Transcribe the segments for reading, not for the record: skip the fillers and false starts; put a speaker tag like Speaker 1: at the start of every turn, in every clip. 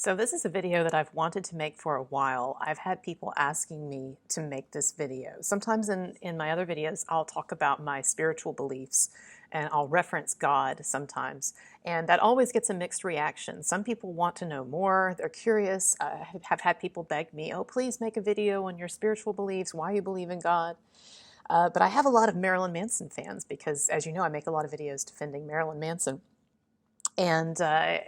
Speaker 1: So this is a video that I've wanted to make for a while. I've had people asking me to make this video. Sometimes in my other videos, I'll talk about my spiritual beliefs and I'll reference God sometimes. And that always gets a mixed reaction. Some people want to know more. They're curious. I have had people beg me, oh, please make a video on your spiritual beliefs, why you believe in God. But I have a lot of Marilyn Manson fans because, as you know, I make a lot of videos defending Marilyn Manson. And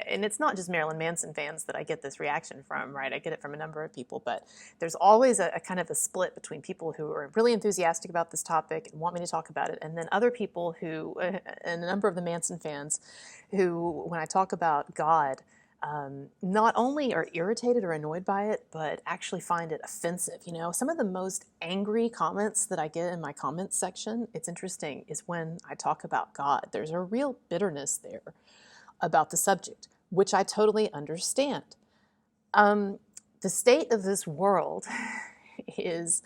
Speaker 1: it's not just Marilyn Manson fans that I get this reaction from, right? I get it from a number of people, but there's always a kind of a split between people who are really enthusiastic about this topic and want me to talk about it, and then other people who, and a number of the Manson fans, who, when I talk about God, not only are irritated or annoyed by it, but actually find it offensive. You know, some of the most angry comments that I get in my comments section, it's interesting, is when I talk about God. There's a real bitterness there about the subject, which I totally understand. The state of this world is,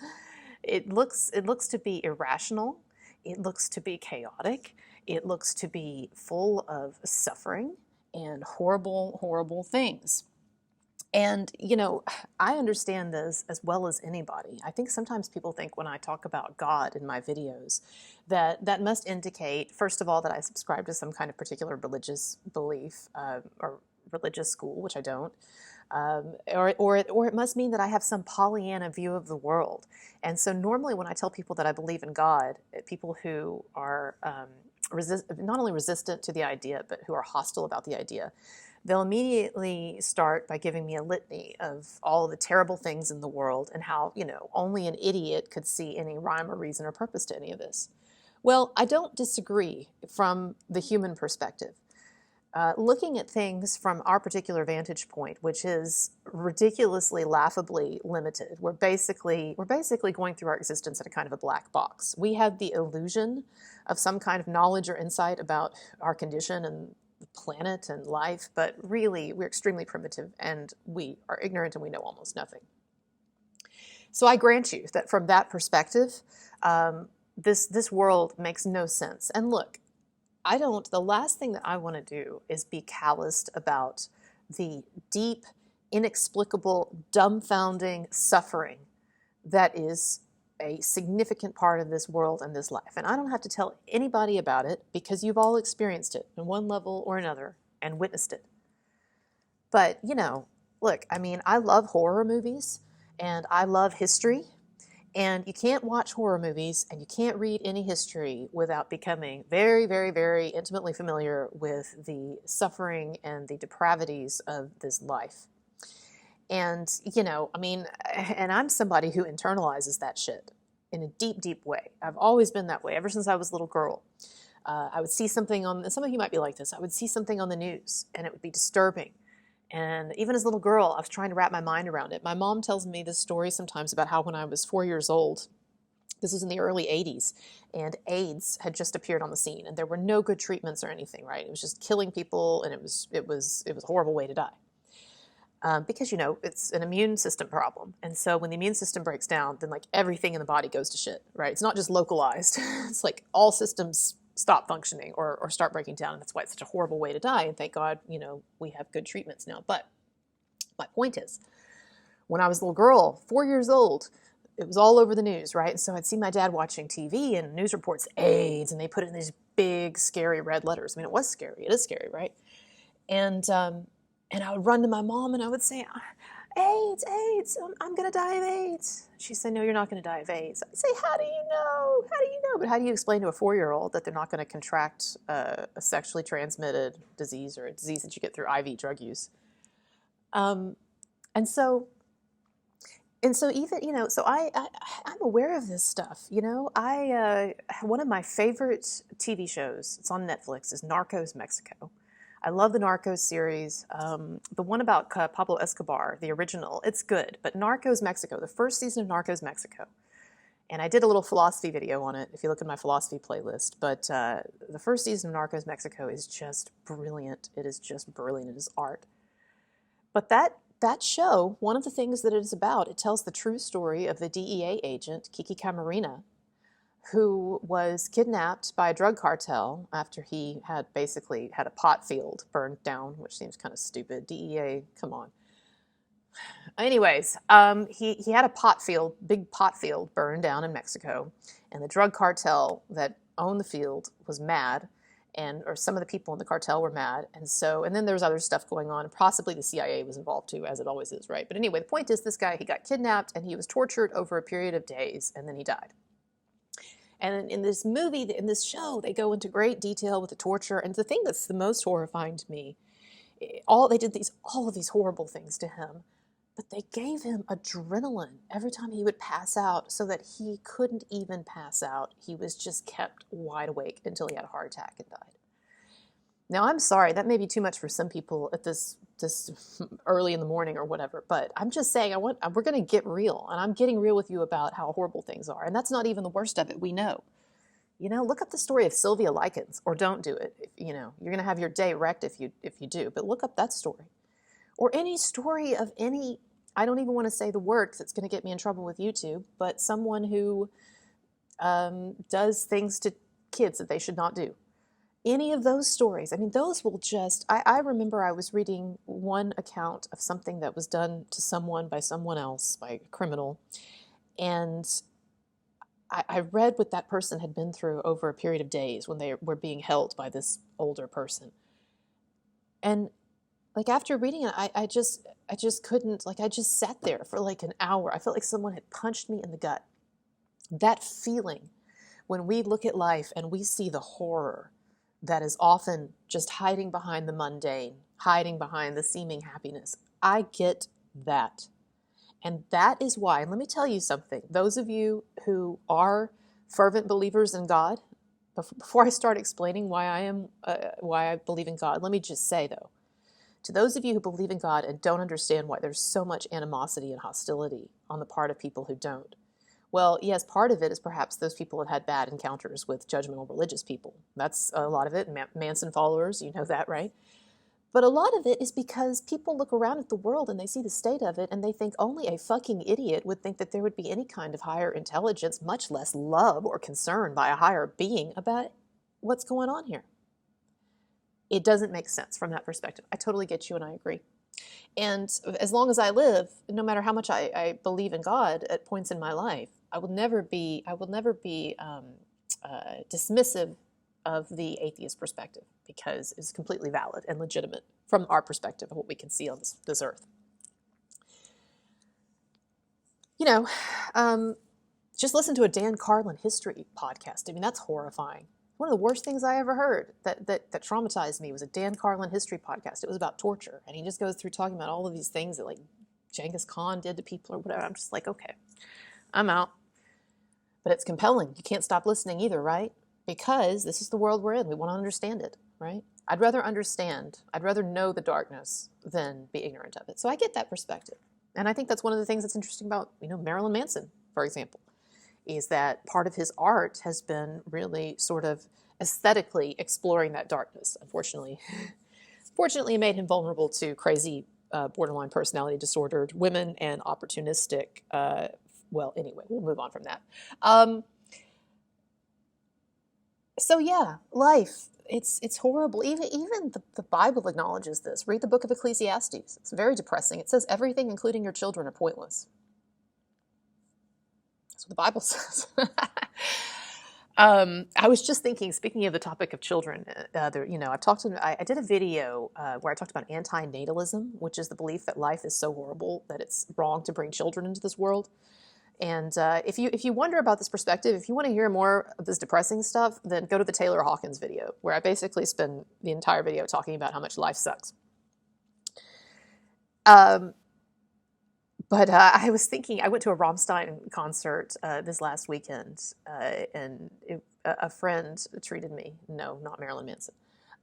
Speaker 1: it looks to be irrational, it looks to be chaotic, it looks to be full of suffering and horrible, horrible things. And, you know, I understand this as well as anybody. I think sometimes people think when I talk about God in my videos that that must indicate, first of all, that I subscribe to some kind of particular religious belief or religious school, which I don't. Or it must mean that I have some Pollyanna view of the world. And so normally when I tell people that I believe in God, people who are not only resistant to the idea, but who are hostile about the idea, they'll immediately start by giving me a litany of all the terrible things in the world and how, you know, only an idiot could see any rhyme or reason or purpose to any of this. Well, I don't disagree from the human perspective. Looking at things from our particular vantage point, which is ridiculously, laughably limited, we're basically going through our existence in a kind of a black box. We have the illusion of some kind of knowledge or insight about our condition and the planet and life, but really we're extremely primitive and we are ignorant and we know almost nothing. So I grant you that from that perspective, this world makes no sense. And look, the last thing that I want to do is be calloused about the deep, inexplicable, dumbfounding suffering that is a significant part of this world and this life. And I don't have to tell anybody about it because you've all experienced it in one level or another and witnessed it. But, you know, look, I mean, I love horror movies and I love history. And you can't watch horror movies and you can't read any history without becoming very, very, very intimately familiar with the suffering and the depravities of this life. And, you know, I mean, and I'm somebody who internalizes that shit in a deep, deep way. I've always been that way ever since I was a little girl. I would see something on, some of you might be like this, I would see something on the news and it would be disturbing. And even as a little girl, I was trying to wrap my mind around it. My mom tells me this story sometimes about how when I was 4 years old, this was in the early 80s, and AIDS had just appeared on the scene, and there were no good treatments or anything, right? It was just killing people, and it was a horrible way to die. Because, you know, it's an immune system problem. And so when the immune system breaks down, then like everything in the body goes to shit, right? It's not just localized. It's like all systems stop functioning or start breaking down. And that's why it's such a horrible way to die. And thank God, you know, we have good treatments now. But my point is, when I was a little girl, 4 years old, it was all over the news, right? And so I'd see my dad watching TV and news reports, AIDS, and they put it in these big, scary red letters. I mean, it was scary. It is scary, right? And I would run to my mom and I would say, AIDS, AIDS, I'm going to die of AIDS. She'd say, no, you're not going to die of AIDS. I'd say, how do you know? How do you know? But how do you explain to a 4-year-old that they're not going to contract a sexually transmitted disease or a disease that you get through IV drug use? And so even, you know, so I'm aware of this stuff, you know. One of my favorite TV shows, it's on Netflix, is Narcos Mexico. I love the Narcos series. The one about Pablo Escobar, the original, it's good. But Narcos Mexico, the first season of Narcos Mexico, and I did a little philosophy video on it if you look at my philosophy playlist. But the first season of Narcos Mexico is just brilliant. It is just brilliant. It is art. But that show, one of the things that it is about, it tells the true story of the DEA agent, Kiki Camarena, who was kidnapped by a drug cartel after he had basically had a pot field burned down, which seems kind of stupid. DEA, come on. Anyways, he had a big pot field burned down in Mexico, and the drug cartel that owned the field was mad, or some of the people in the cartel were mad, and then there was other stuff going on, and possibly the CIA was involved too, as it always is, right? But anyway, the point is, this guy, he got kidnapped, and he was tortured over a period of days, and then he died. And in this movie, in this show, they go into great detail with the torture, and the thing that's the most horrifying to me, they did all of these horrible things to him, but they gave him adrenaline every time he would pass out, so that he couldn't even pass out. He was just kept wide awake until he had a heart attack and died. Now, I'm sorry, that may be too much for some people at this early in the morning or whatever, but I'm just saying, we're going to get real, and I'm getting real with you about how horrible things are, and that's not even the worst of it. We know. Look up the story of Sylvia Likens, or don't do it. You're going to have your day wrecked if you do, but look up that story. Or any story of any, I don't even want to say the word because it's going to get me in trouble with YouTube, but someone who does things to kids that they should not do. Any of those stories, I mean, those will just, I remember I was reading one account of something that was done to someone by someone else, by a criminal, and I read what that person had been through over a period of days when they were being held by this older person. And like after reading it, I just couldn't, I just sat there for like an hour. I felt like someone had punched me in the gut. That feeling when we look at life and we see the horror that is often just hiding behind the mundane, hiding behind the seeming happiness. I get that. And that is why, and let me tell you something, those of you who are fervent believers in God, before I start explaining why I believe in God, let me just say though, to those of you who believe in God and don't understand why there's so much animosity and hostility on the part of people who don't, well, yes, part of it is perhaps those people have had bad encounters with judgmental religious people. That's a lot of it. Manson followers, you know that, right? But a lot of it is because people look around at the world and they see the state of it and they think only a fucking idiot would think that there would be any kind of higher intelligence, much less love or concern by a higher being about what's going on here. It doesn't make sense from that perspective. I totally get you and I agree. And as long as I live, no matter how much I believe in God at points in my life, I will never be dismissive of the atheist perspective, because it's completely valid and legitimate from our perspective of what we can see on this earth. Just listen to a Dan Carlin history podcast. I mean, that's horrifying. One of the worst things I ever heard that traumatized me was a Dan Carlin history podcast. It was about torture, and he just goes through talking about all of these things that like Genghis Khan did to people or whatever. I'm just like, okay, I'm out. But it's compelling. You can't stop listening either, right? Because this is the world we're in. We want to understand it, right? I'd rather understand. I'd rather know the darkness than be ignorant of it. So I get that perspective. And I think that's one of the things that's interesting about, Marilyn Manson, for example, is that part of his art has been really sort of aesthetically exploring that darkness. Unfortunately, it made him vulnerable to crazy, borderline personality disordered women and opportunistic, well, anyway, we'll move on from that. So yeah, life, it's horrible. Even the Bible acknowledges this. Read the book of Ecclesiastes. It's very depressing. It says everything, including your children, are pointless. That's what the Bible says. I was just thinking, speaking of the topic of children, I did a video where I talked about anti-natalism, which is the belief that life is so horrible that it's wrong to bring children into this world. And if you wonder about this perspective, if you want to hear more of this depressing stuff, then go to the Taylor Hawkins video, where I basically spend the entire video talking about how much life sucks. But I was thinking, I went to a Rammstein concert this last weekend, and a friend treated me. No, not Marilyn Manson.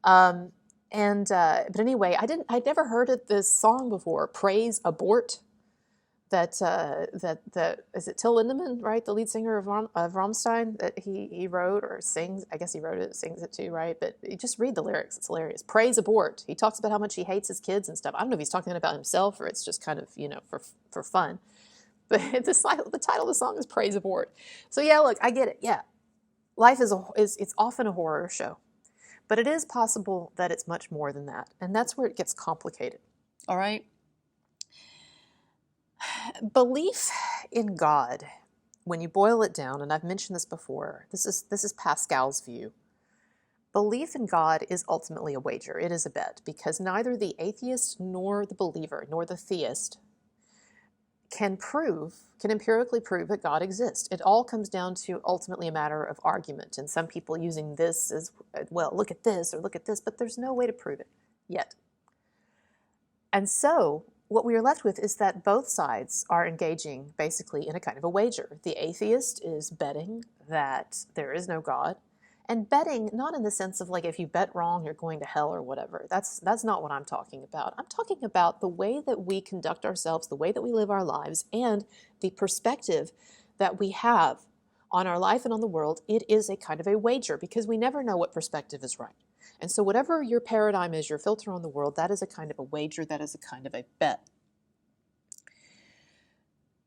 Speaker 1: But anyway, I'd never heard of this song before, Praise Abort. That is it Till Lindemann, right? The lead singer of Rammstein, that he wrote or sings. I guess he wrote it, sings it too, right? But you just read the lyrics. It's hilarious. Praise abort. He talks about how much he hates his kids and stuff. I don't know if he's talking about himself or it's just kind of, for fun. But the title of the song is Praise Abort. So yeah, look, I get it. Yeah. Life is it's often a horror show. But it is possible that it's much more than that. And that's where it gets complicated. All right? Belief in God, when you boil it down, and I've mentioned this before, this is Pascal's view. Belief in God is ultimately a wager. It is a bet, because neither the atheist nor the believer nor the theist can empirically prove that God exists. It all comes down to ultimately a matter of argument, and some people using this as, well, look at this or look at this, but there's no way to prove it yet. And so what we are left with is that both sides are engaging basically in a kind of a wager. The atheist is betting that there is no God, and betting not in the sense of like if you bet wrong you're going to hell or whatever. That's not what I'm talking about. I'm talking about the way that we conduct ourselves, the way that we live our lives, and the perspective that we have on our life and on the world. It is a kind of a wager, because we never know what perspective is right. And so whatever your paradigm is, your filter on the world, that is a kind of a wager, that is a kind of a bet.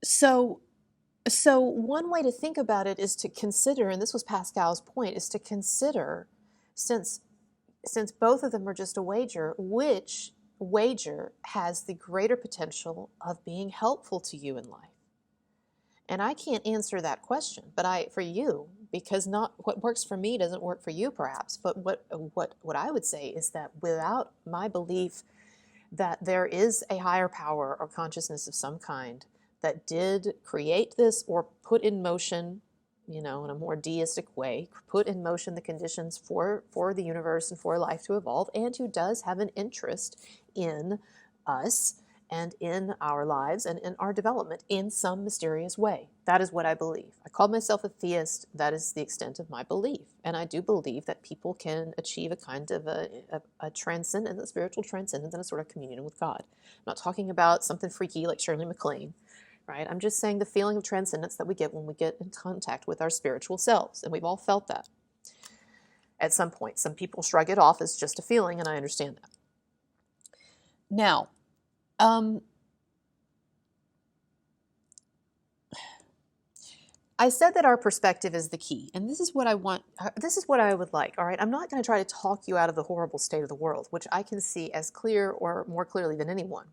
Speaker 1: So one way to think about it is to consider, and this was Pascal's point, is to consider, since both of them are just a wager, which wager has the greater potential of being helpful to you in life? And I can't answer that question, but for you, because not what works for me doesn't work for you perhaps, but what I would say is that without my belief that there is a higher power or consciousness of some kind that did create this or put in motion, in a more deistic way, put in motion the conditions for the universe and for life to evolve, and who does have an interest in us and in our lives and in our development in some mysterious way. That is what I believe. I call myself a theist. That is the extent of my belief. And I do believe that people can achieve a kind of a transcendence, a spiritual transcendence, and a sort of communion with God. I'm not talking about something freaky like Shirley MacLaine, right? I'm just saying the feeling of transcendence that we get when we get in contact with our spiritual selves. And we've all felt that at some point. Some people shrug it off as just a feeling, and I understand that. Now, I said that our perspective is the key, and this is what I want, this is what I would like, all right? I'm not going to try to talk you out of the horrible state of the world, which I can see as clear or more clearly than anyone.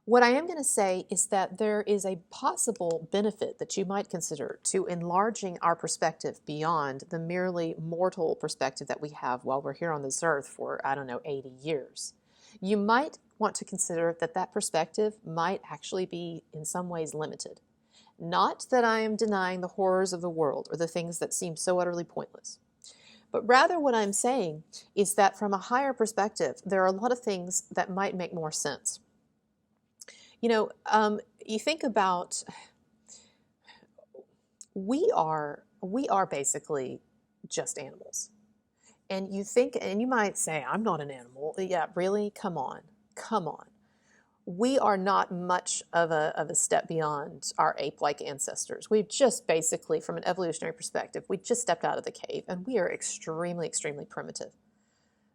Speaker 1: What I am going to say is that there is a possible benefit that you might consider to enlarging our perspective beyond the merely mortal perspective that we have while we're here on this earth for, 80 years. You might want to consider that perspective might actually be in some ways limited. Not that I am denying the horrors of the world or the things that seem so utterly pointless, but rather what I'm saying is that from a higher perspective, there are a lot of things that might make more sense. You think about, we are basically just animals. And you think, and you might say, I'm not an animal. Yeah, really? Come on. We are not much of a step beyond our ape-like ancestors. We've just basically, from an evolutionary perspective, we just stepped out of the cave, and we are extremely, extremely primitive.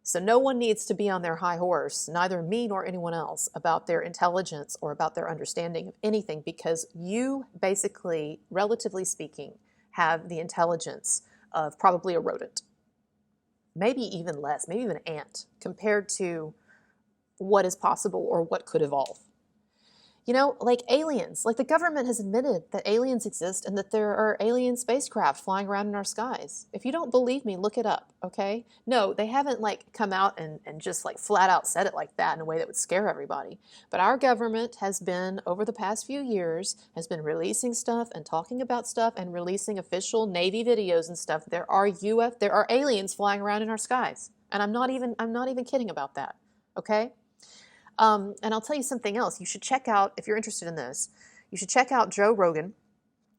Speaker 1: So no one needs to be on their high horse, neither me nor anyone else, about their intelligence or about their understanding of anything, because you basically, relatively speaking, have the intelligence of probably a rodent. Maybe even less, maybe even an ant, compared to what is possible or what could evolve. Like aliens, like the government has admitted that aliens exist and that there are alien spacecraft flying around in our skies. If you don't believe me, look it up, okay? No, they haven't come out and just flat out said it like that in a way that would scare everybody. But our government has been, over the past few years, has been releasing stuff and talking about stuff and releasing official Navy videos and stuff. There are aliens flying around in our skies. And I'm not even kidding about that, okay? And I'll tell you something else. You should check out, if you're interested in this, you should check out Joe Rogan,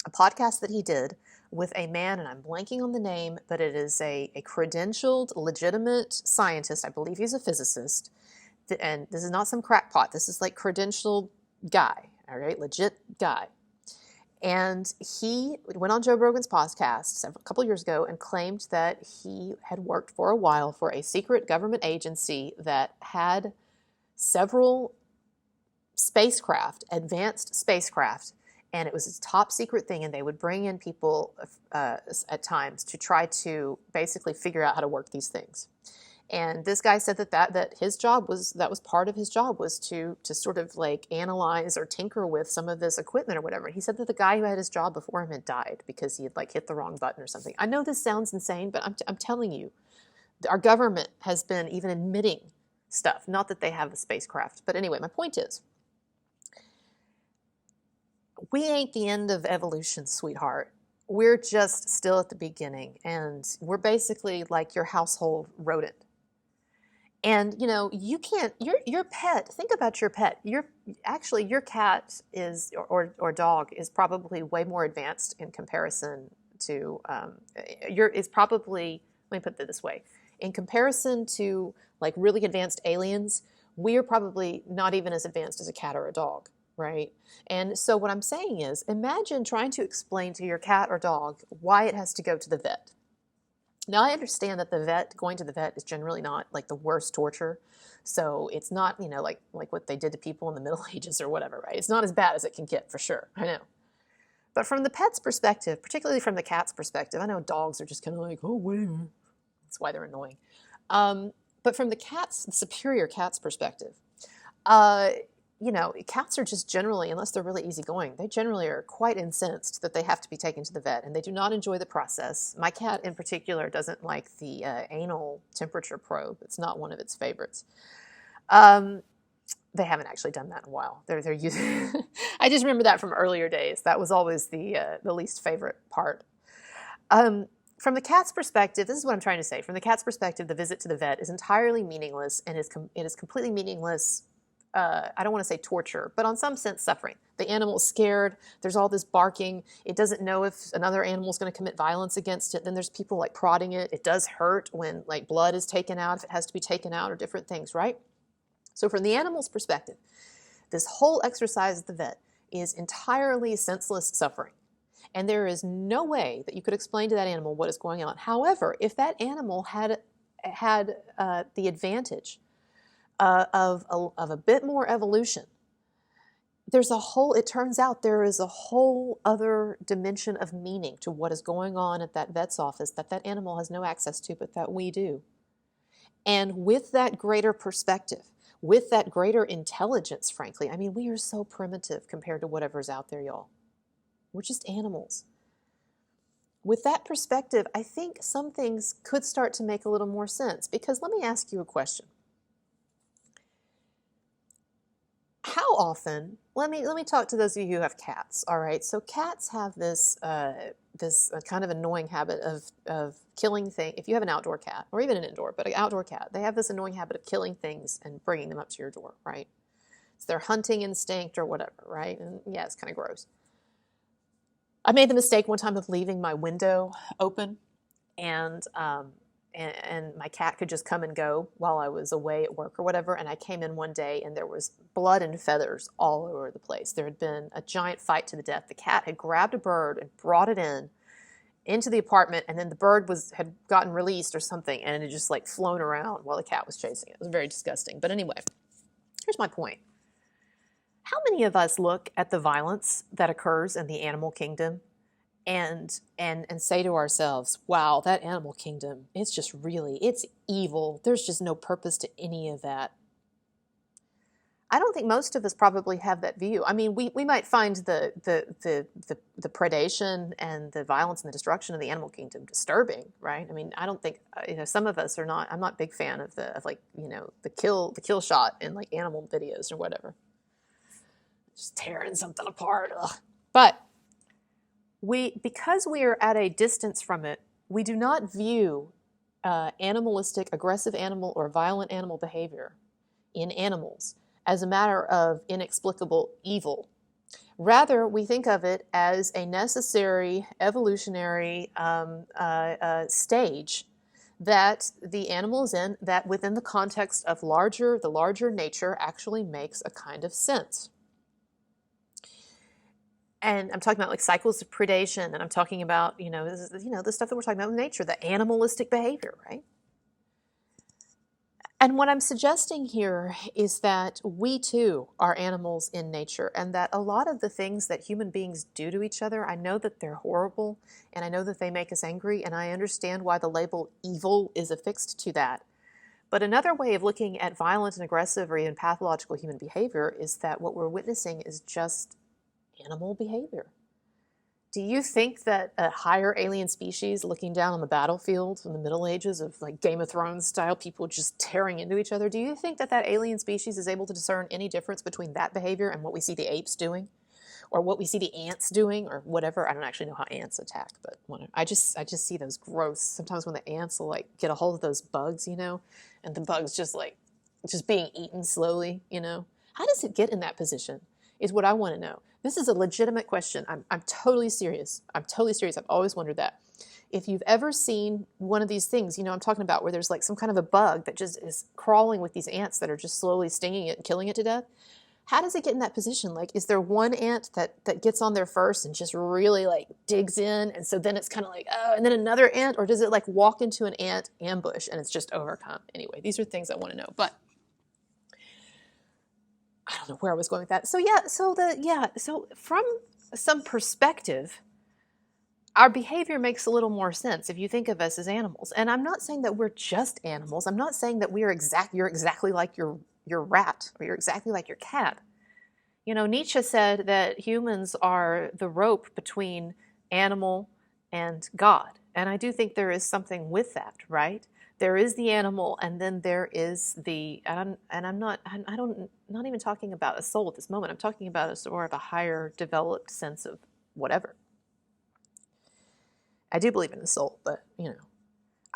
Speaker 1: a podcast that he did with a man, and I'm blanking on the name, but it is a credentialed, legitimate scientist. I believe he's a physicist. And this is not some crackpot. This is credentialed guy, all right, legit guy. And he went on Joe Rogan's podcast a couple years ago and claimed that he had worked for a while for a secret government agency that had several spacecraft, advanced spacecraft, and it was a top secret thing, and they would bring in people at times to try to basically figure out how to work these things. And this guy said that his job was, that was part of his job, was to sort of like analyze or tinker with some of this equipment or whatever. He said that the guy who had his job before him had died because he had like hit the wrong button or something. I know this sounds insane, but I'm telling you, our government has been even admitting stuff. Not that they have a spacecraft, but anyway, my point is, we ain't the end of evolution, sweetheart. We're just still at the beginning, and we're basically like your household rodent. And you know, you can't, your pet, think about your pet. Actually, your cat is, or dog is probably way more advanced in comparison to, is probably, let me put it this way, in comparison to like really advanced aliens, we are probably not even as advanced as a cat or a dog, right? And so what I'm saying is, imagine trying to explain to your cat or dog why it has to go to the vet. Now, I understand that going to the vet is generally not like the worst torture. So it's not, you know, like what they did to people in the Middle Ages or whatever, right? It's not as bad as it can get, for sure. I know. But from the pet's perspective, particularly from the cat's perspective, I know dogs are just kind of like, oh, whatever. That's why they're annoying. But from the superior cat's perspective, you know, cats are just generally, unless they're really easygoing, they generally are quite incensed that they have to be taken to the vet, and they do not enjoy the process. My cat in particular doesn't like the anal temperature probe. It's not one of its favorites. They haven't actually done that in a while. They're using. I just remember that from earlier days. That was always the least favorite part. From the cat's perspective, this is what I'm trying to say. From the cat's perspective, the visit to the vet is entirely meaningless, and it is completely meaningless. I don't want to say torture, but on some sense suffering. The animal is scared. There's all this barking. It doesn't know if another animal is going to commit violence against it. Then there's people like prodding it. It does hurt when like blood is taken out, if it has to be taken out, or different things, right? So from the animal's perspective, this whole exercise at the vet is entirely senseless suffering. And there is no way that you could explain to that animal what is going on. However, if that animal had the advantage of a bit more evolution, it turns out there is a whole other dimension of meaning to what is going on at that vet's office that animal has no access to, but that we do. And with that greater perspective, with that greater intelligence, frankly, I mean, we are so primitive compared to whatever's out there, y'all. We're just animals. With that perspective, I think some things could start to make a little more sense, because let me ask you a question. How often, let me talk to those of you who have cats, all right? So cats have this kind of annoying habit of killing things. If you have an outdoor cat, or even an indoor, but an outdoor cat, they have this annoying habit of killing things and bringing them up to your door, right? It's their hunting instinct or whatever, right? And yeah, it's kind of gross. I made the mistake one time of leaving my window open, and my cat could just come and go while I was away at work or whatever. And I came in one day and there was blood and feathers all over the place. There had been a giant fight to the death. The cat had grabbed a bird and brought it into the apartment, and then the bird had gotten released or something, and it had just like flown around while the cat was chasing it. It was very disgusting. But anyway, here's my point. How many of us look at the violence that occurs in the animal kingdom and say to ourselves, wow, that animal kingdom, it's evil. There's just no purpose to any of that. I don't think most of us probably have that view. I mean, we might find the predation and the violence and the destruction of the animal kingdom disturbing, right? I mean, I don't think, some of us are not. I'm not a big fan of the kill shot in like animal videos or whatever. Just tearing something apart. Ugh. But because we are at a distance from it, we do not view animalistic, aggressive animal or violent animal behavior in animals as a matter of inexplicable evil. Rather, we think of it as a necessary evolutionary stage that the animal is in, that within the context of the larger nature actually makes a kind of sense. And I'm talking about like cycles of predation, and I'm talking about, the stuff that we're talking about in nature, the animalistic behavior, right? And what I'm suggesting here is that we too are animals in nature, and that a lot of the things that human beings do to each other, I know that they're horrible, and I know that they make us angry, and I understand why the label evil is affixed to that. But another way of looking at violent and aggressive or even pathological human behavior is that what we're witnessing is just animal behavior. Do you think that a higher alien species looking down on the battlefield in the Middle Ages of like Game of Thrones style people just tearing into each other, do you think that that alien species is able to discern any difference between that behavior and what we see the apes doing? Or what we see the ants doing, or whatever? I don't actually know how ants attack, but I just see those gross. Sometimes when the ants will like get a hold of those bugs, you know, and the bugs just being eaten slowly, you know. How does it get in that position? Is what I want to know. This is a legitimate question. I'm totally serious. I'm totally serious. I've always wondered that. If you've ever seen one of these things, you know, I'm talking about where there's like some kind of a bug that just is crawling with these ants that are just slowly stinging it and killing it to death. How does it get in that position? Like, is there one ant that gets on there first and just really like digs in, and so then it's kind of like, oh, and then another ant, or does it like walk into an ant ambush and it's just overcome? Anyway, these are things I want to know, but I don't know where I was going with that. So from some perspective, our behavior makes a little more sense if you think of us as animals. And I'm not saying that we're just animals. I'm not saying that you're exactly like your rat, or you're exactly like your cat. You know, Nietzsche said that humans are the rope between animal and God. And I do think there is something with that, right? There is the animal, and then there is the, I'm not even talking about a soul at this moment. I'm talking about a sort of a higher developed sense of whatever. I do believe in the soul, but, you know,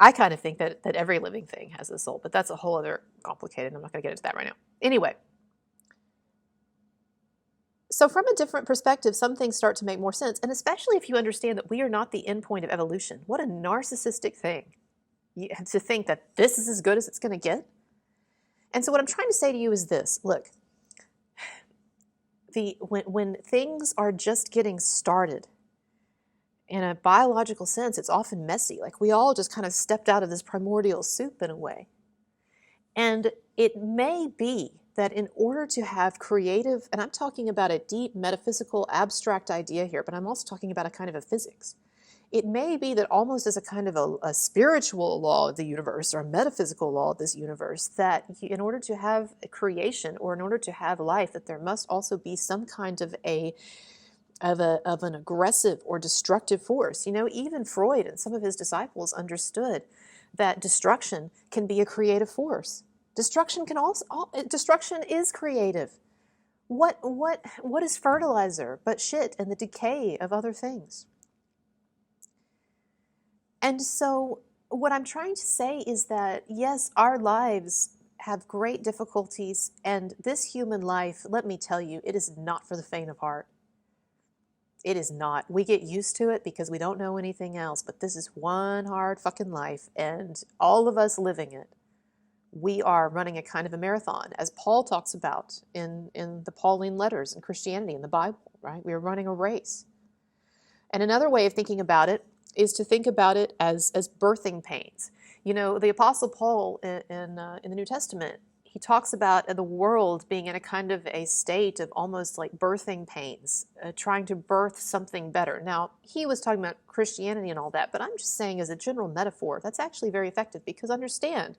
Speaker 1: I kind of think that every living thing has a soul, but that's a whole other complicated, I'm not going to get into that right now. Anyway, so from a different perspective, some things start to make more sense, and especially if you understand that we are not the end point of evolution. What a narcissistic thing to think that this is as good as it's going to get. And so what I'm trying to say to you is this. Look, when things are just getting started, in a biological sense, it's often messy. Like we all just kind of stepped out of this primordial soup in a way. And it may be that in order to have creative, and I'm talking about a deep metaphysical abstract idea here, but I'm also talking about a kind of a physics. It may be that almost as a kind of a spiritual law of the universe, or a metaphysical law of this universe, that in order to have a creation, or in order to have life, that there must also be some kind of an aggressive or destructive force. You know, even Freud and some of his disciples understood that destruction can be a creative force. Destruction is creative. What is fertilizer but shit and the decay of other things? And so what I'm trying to say is that, yes, our lives have great difficulties, and this human life, let me tell you, it is not for the faint of heart. It is not. We get used to it because we don't know anything else, but this is one hard fucking life, and all of us living it, we are running a kind of a marathon, as Paul talks about in the Pauline letters in Christianity, in the Bible, right? We are running a race. And another way of thinking about it is to think about it as birthing pains. You know, the Apostle Paul in the New Testament, he talks about the world being in a kind of a state of almost like birthing pains, trying to birth something better. Now, he was talking about Christianity and all that, but I'm just saying as a general metaphor, that's actually very effective, because understand,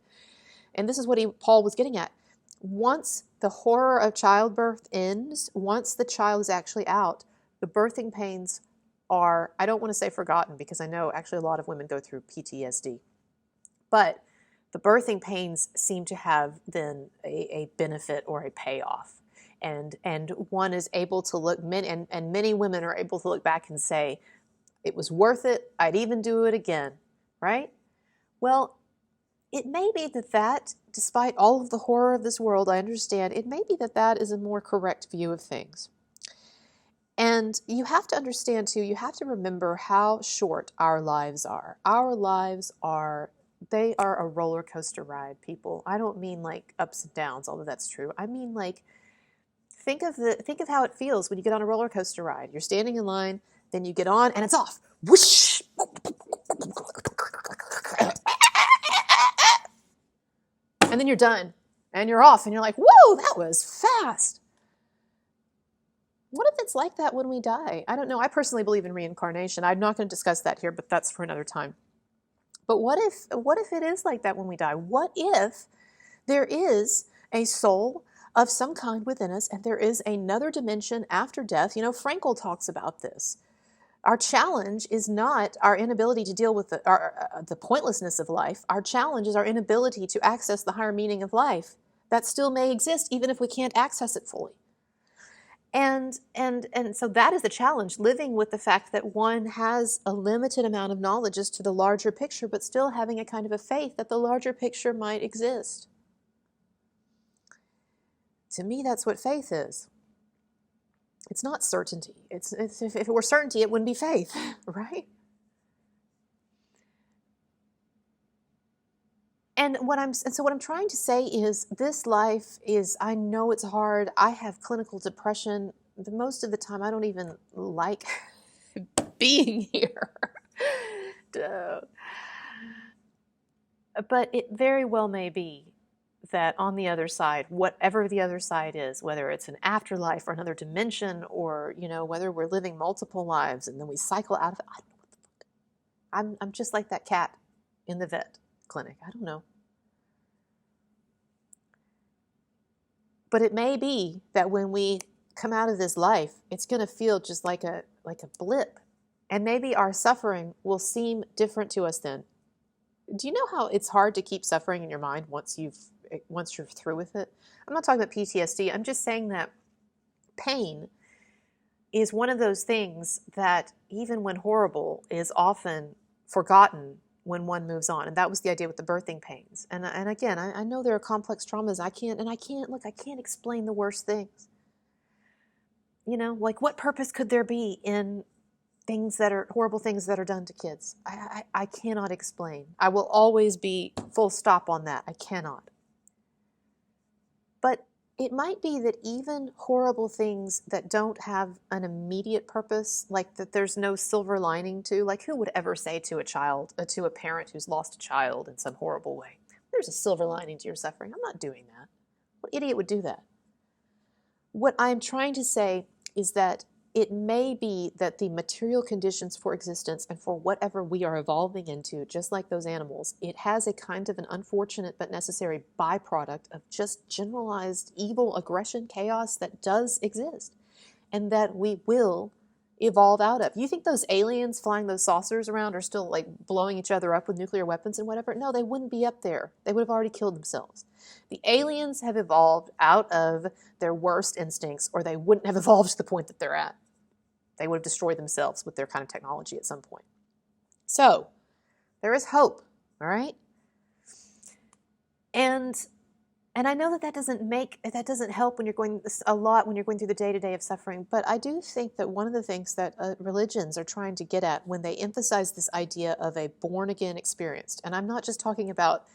Speaker 1: and this is what Paul was getting at, once the horror of childbirth ends, once the child is actually out, the birthing pains are, I don't want to say forgotten, because I know actually a lot of women go through PTSD, but the birthing pains seem to have then a benefit or a payoff. And one is able to look, and many women are able to look back and say, it was worth it, I'd even do it again, right? Well, it may be that, despite all of the horror of this world, I understand, it may be that is a more correct view of things. And you have to understand, too, you have to remember how short our lives are. Our lives are, they are a roller coaster ride, people. I don't mean like ups and downs, although that's true. I mean like, think of how it feels when you get on a roller coaster ride. You're standing in line, then you get on, and it's off. Whoosh! And then you're done, and you're off, and you're like, whoa, that was fast. What if it's like that when we die? I don't know. I personally believe in reincarnation. I'm not going to discuss that here, but that's for another time. But what if it is like that when we die? What if There is a soul of some kind within us, and there is another dimension after death. You know, Frankl talks about this. Our challenge is not our inability to deal with the pointlessness of life. Our challenge is our inability to access the higher meaning of life that still may exist even if we can't access it fully. And so that is the challenge, living with the fact that one has a limited amount of knowledge as to the larger picture, but still having a kind of a faith that the larger picture might exist. To me, that's what faith is. It's not certainty. If it were certainty, it wouldn't be faith, right? And so what I'm trying to say is this life is, I know it's hard. I have clinical depression. Most of the time, I don't even like being here. Duh. But it very well may be that on the other side, whatever the other side is, whether it's an afterlife or another dimension, or, you know, whether we're living multiple lives and then we cycle out of it, I don't know what the fuck. I'm just like that cat in the vet clinic. I don't know. But it may be that when we come out of this life, it's going to feel just like a blip. And maybe our suffering will seem different to us then. Do you know how it's hard to keep suffering in your mind once you're through with it? I'm not talking about PTSD. I'm just saying that pain is one of those things that, even when horrible, is often forgotten when one moves on. And that was the idea with the birthing pains. And again, I know there are complex traumas. I can't explain the worst things. You know, like, what purpose could there be in things that are horrible, things that are done to kids? I cannot explain. I will always be full stop on that. I cannot. But it might be that even horrible things that don't have an immediate purpose, like that there's no silver lining to, like, who would ever say to a parent who's lost a child in some horrible way, there's a silver lining to your suffering? I'm not doing that. What idiot would do that? What I'm trying to say is that it may be that the material conditions for existence and for whatever we are evolving into, just like those animals, it has a kind of an unfortunate but necessary byproduct of just generalized evil, aggression, chaos that does exist and that we will evolve out of. You think those aliens flying those saucers around are still like blowing each other up with nuclear weapons and whatever? No, they wouldn't be up there. They would have already killed themselves. The aliens have evolved out of their worst instincts, or they wouldn't have evolved to the point that they're at. They would have destroyed themselves with their kind of technology at some point. So there is hope, all right? And I know that doesn't help when you're going through the day-to-day of suffering, but I do think that one of the things that religions are trying to get at when they emphasize this idea of a born-again experience, and I'm not just talking about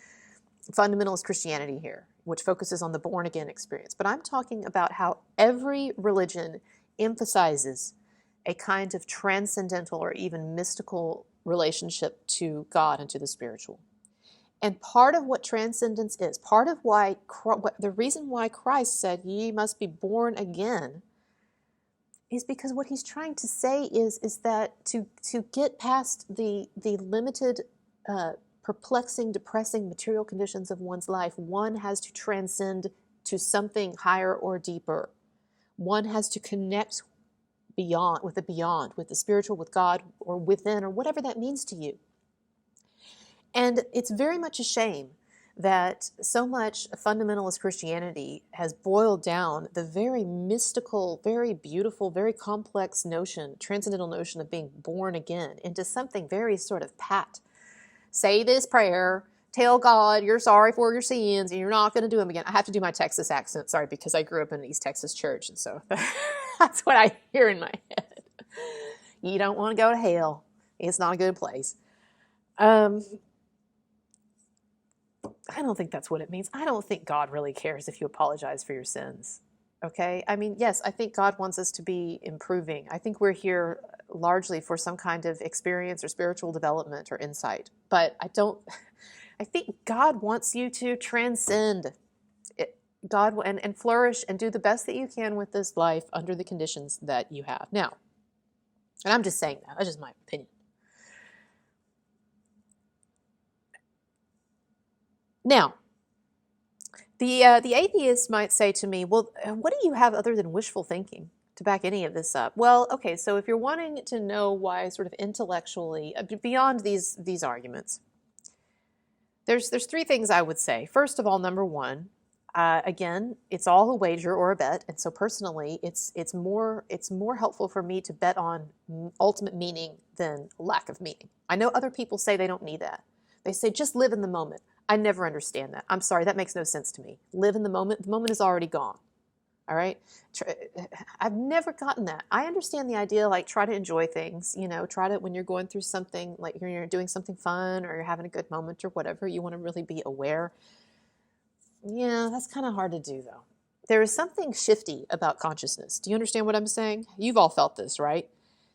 Speaker 1: fundamentalist Christianity here, which focuses on the born-again experience, but I'm talking about how every religion emphasizes a kind of transcendental or even mystical relationship to God and to the spiritual. And part of what transcendence is, part of the reason why Christ said, ye must be born again, is because what he's trying to say is that to get past the limited, perplexing, depressing material conditions of one's life, one has to transcend to something higher or deeper. One has to connect with the spiritual, with God, or within, or whatever that means to you. And it's very much a shame that so much fundamentalist Christianity has boiled down the very mystical, very beautiful, very complex notion, transcendental notion of being born again into something very sort of pat. Say this prayer, tell God you're sorry for your sins and you're not going to do them again. I have to do my Texas accent, sorry, because I grew up in an East Texas church, and so that's what I hear in my head. You don't want to go to hell. It's not a good place. I don't think that's what it means. I don't think God really cares if you apologize for your sins. Okay? I mean, yes, I think God wants us to be improving. I think we're here largely for some kind of experience or spiritual development or insight. But I think God wants you to transcend it, and flourish and do the best that you can with this life under the conditions that you have. Now, and I'm just saying that. That's just my opinion. Now, The atheist might say to me, well, what do you have other than wishful thinking to back any of this up? Well, okay, so if you're wanting to know why sort of intellectually, beyond these arguments, there's three things I would say. First of all, number one, again, it's all a wager or a bet, and so personally, it's more helpful for me to bet on ultimate meaning than lack of meaning. I know other people say they don't need that. They say just live in the moment. I never understand that. I'm sorry, that makes no sense to me. Live in the moment. The moment is already gone. All right? I've never gotten that. I understand the idea, like, try to enjoy things, you know, try to, when you're going through something, like you're doing something fun or you're having a good moment or whatever, you want to really be aware. Yeah, that's kind of hard to do, though. There is something shifty about consciousness. Do you understand what I'm saying? You've all felt this, right?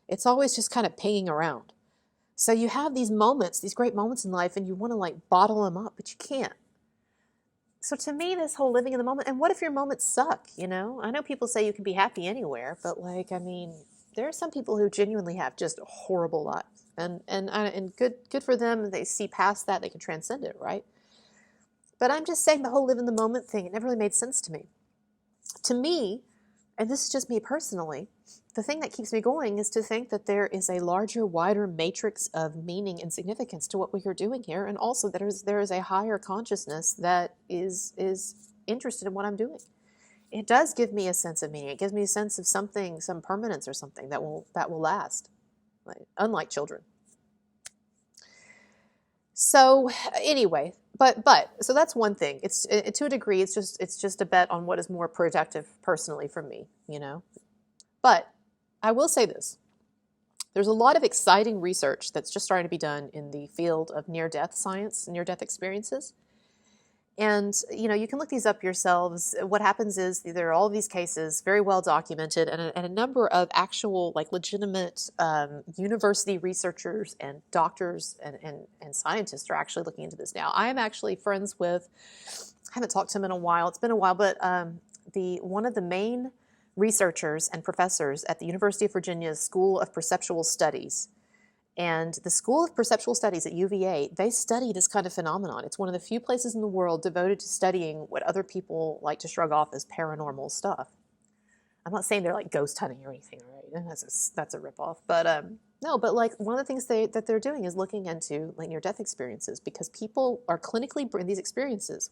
Speaker 1: It's always just kind of pinging around. So you have these moments, these great moments in life, and you want to like bottle them up, but you can't. So to me, this whole living in the moment, and what if your moments suck, you know? I know people say you can be happy anywhere, but like, I mean, there are some people who genuinely have just horrible lives. And good for them. They see past that, they can transcend it, right? But I'm just saying the whole live in the moment thing, it never really made sense to me. To me, and this is just me personally, the thing that keeps me going is to think that there is a larger, wider matrix of meaning and significance to what we are doing here, and also that there is a higher consciousness that is interested in what I'm doing. It does give me a sense of meaning. It gives me a sense of something, some permanence or something that will last, right? Unlike children. So anyway, so that's one thing. It's to a degree, it's just a bet on what is more productive personally for me, you know. But I will say this. There's a lot of exciting research that's just starting to be done in the field of near-death science, near-death experiences. And, you know, you can look these up yourselves. What happens is there are all of these cases, very well documented, and a number of actual, like, legitimate university researchers and doctors and scientists are actually looking into this now. I am actually friends with, I haven't talked to him in a while. It's been a while, but one of the main researchers and professors at the University of Virginia's School of Perceptual Studies. And the School of Perceptual Studies at UVA, they study this kind of phenomenon. It's one of the few places in the world devoted to studying what other people like to shrug off as paranormal stuff. I'm not saying they're like ghost hunting or anything, right? That's a ripoff. But no, but like one of the things that they're doing is looking into like near-death experiences, because people are clinically, in these experiences,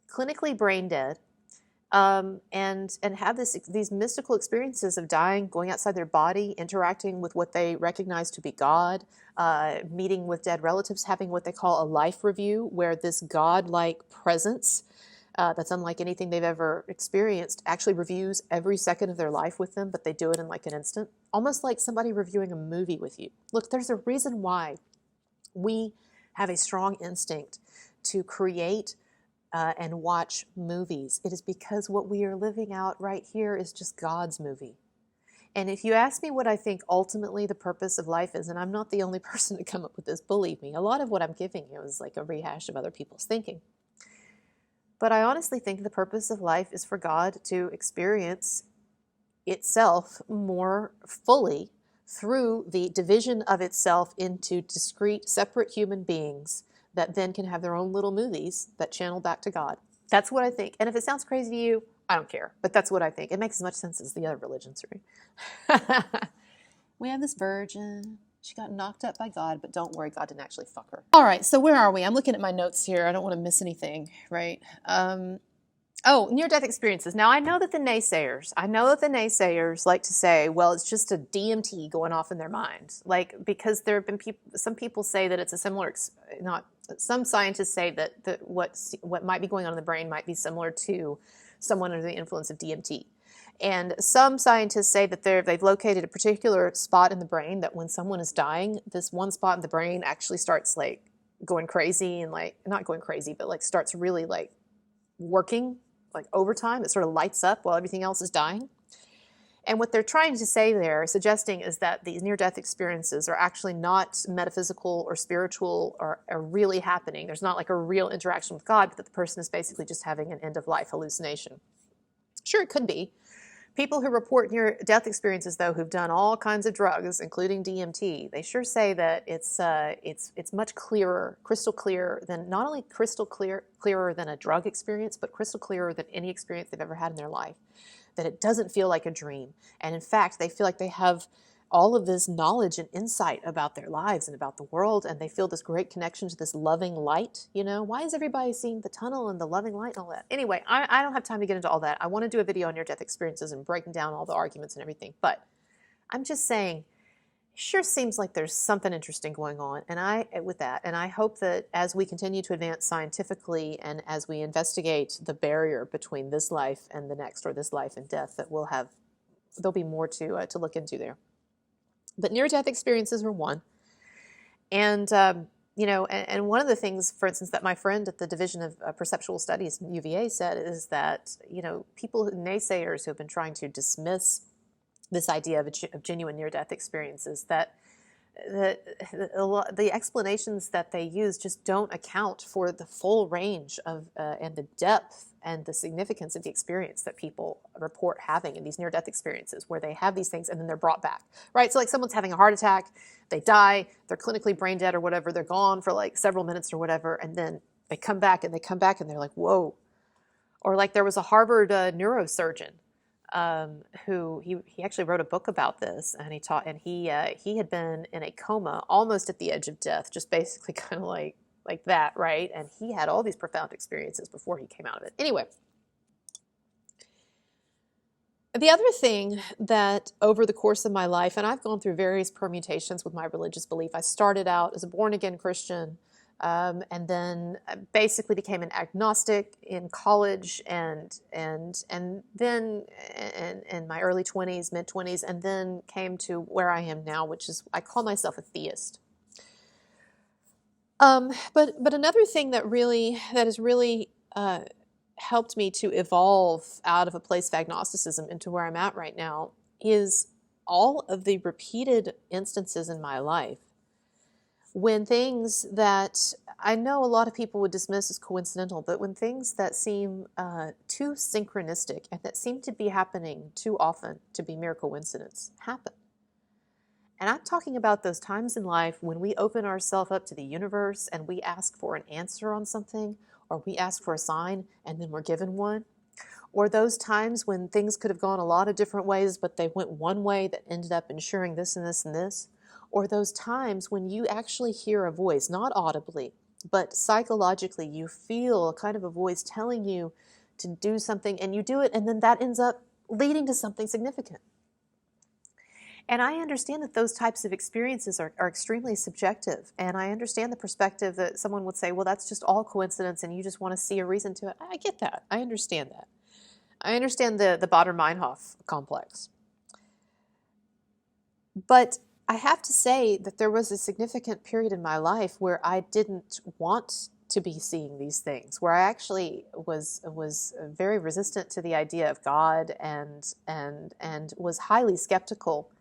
Speaker 1: clinically brain dead, and have these mystical experiences of dying, going outside their body, interacting with what they recognize to be God, meeting with dead relatives, having what they call a life review, where this God-like presence that's unlike anything they've ever experienced actually reviews every second of their life with them, but they do it in like an instant, almost like somebody reviewing a movie with you. Look, there's a reason why we have a strong instinct to create and watch movies. It is because what we are living out right here is just God's movie. And if you ask me what I think ultimately the purpose of life is, and I'm not the only person to come up with this, believe me, a lot of what I'm giving you is like a rehash of other people's thinking. But I honestly think the purpose of life is for God to experience itself more fully through the division of itself into discrete, separate human beings that then can have their own little movies that channel back to God. That's what I think. And if it sounds crazy to you, I don't care. But that's what I think. It makes as much sense as the other religions, right? We have this virgin. She got knocked up by God, but don't worry, God didn't actually fuck her. All right, so where are we? I'm looking at my notes here. I don't want to miss anything, right? Oh, near-death experiences. Now, I know that the naysayers like to say, well, it's just a DMT going off in their mind. Like, because there have been some people say that it's a similar, some scientists say that what might be going on in the brain might be similar to someone under the influence of DMT. And some scientists say that they've located a particular spot in the brain that when someone is dying, this one spot in the brain actually starts like going crazy and like, not going crazy, but like starts really like working like overtime. It sort of lights up while everything else is dying. And what they're trying to say there, suggesting, is that these near-death experiences are actually not metaphysical or spiritual or are really happening. There's not like a real interaction with God, but that the person is basically just having an end-of-life hallucination. Sure, it could be. People who report near-death experiences, though, who've done all kinds of drugs, including DMT, they sure say that it's much clearer, crystal clear than, not only clearer than a drug experience, but crystal clearer than any experience they've ever had in their life. That it doesn't feel like a dream. And in fact, they feel like they have all of this knowledge and insight about their lives and about the world, and they feel this great connection to this loving light. You know, why is everybody seeing the tunnel and the loving light and all that? Anyway, I don't have time to get into all that. I want to do a video on near-death experiences and breaking down all the arguments and everything, but I'm just saying, it sure seems like there's something interesting going on, and I hope that as we continue to advance scientifically and as we investigate the barrier between this life and the next, or this life and death, that there'll be more to look into there. But near-death experiences are one. And, you know, and one of the things, for instance, that my friend at the Division of Perceptual Studies in UVA said is that, you know, naysayers who have been trying to dismiss this idea of genuine near-death experiences, that the explanations that they use just don't account for the full range of and the depth and the significance of the experience that people report having in these near-death experiences, where they have these things and then they're brought back, right? So like someone's having a heart attack, they die, they're clinically brain dead or whatever, they're gone for like several minutes or whatever, and then they come back and they're like, whoa. Or like there was a Harvard neurosurgeon who he actually wrote a book about this, and he had been in a coma almost at the edge of death, just basically kind of like that, right? And he had all these profound experiences before he came out of it. Anyway, the other thing that over the course of my life, and I've gone through various permutations with my religious belief. I started out as a born-again Christian, and then I basically became an agnostic in college, and then in my early 20s, mid 20s, and then came to where I am now, which is, I call myself a theist. But another thing that has really helped me to evolve out of a place of agnosticism into where I'm at right now is all of the repeated instances in my life when things that I know a lot of people would dismiss as coincidental, but when things that seem too synchronistic and that seem to be happening too often to be mere coincidence happen. And I'm talking about those times in life when we open ourselves up to the universe and we ask for an answer on something, or we ask for a sign and then we're given one. Or those times when things could have gone a lot of different ways, but they went one way that ended up ensuring this and this and this. Or those times when you actually hear a voice, not audibly, but psychologically, you feel a kind of a voice telling you to do something, and you do it, and then that ends up leading to something significant. And I understand that those types of experiences are extremely subjective, and I understand the perspective that someone would say, well, that's just all coincidence and you just want to see a reason to it. I get that. I understand that. I understand the Baader-Meinhof complex. But I have to say that there was a significant period in my life where I didn't want to be seeing these things, where I actually was very resistant to the idea of God, and was highly skeptical,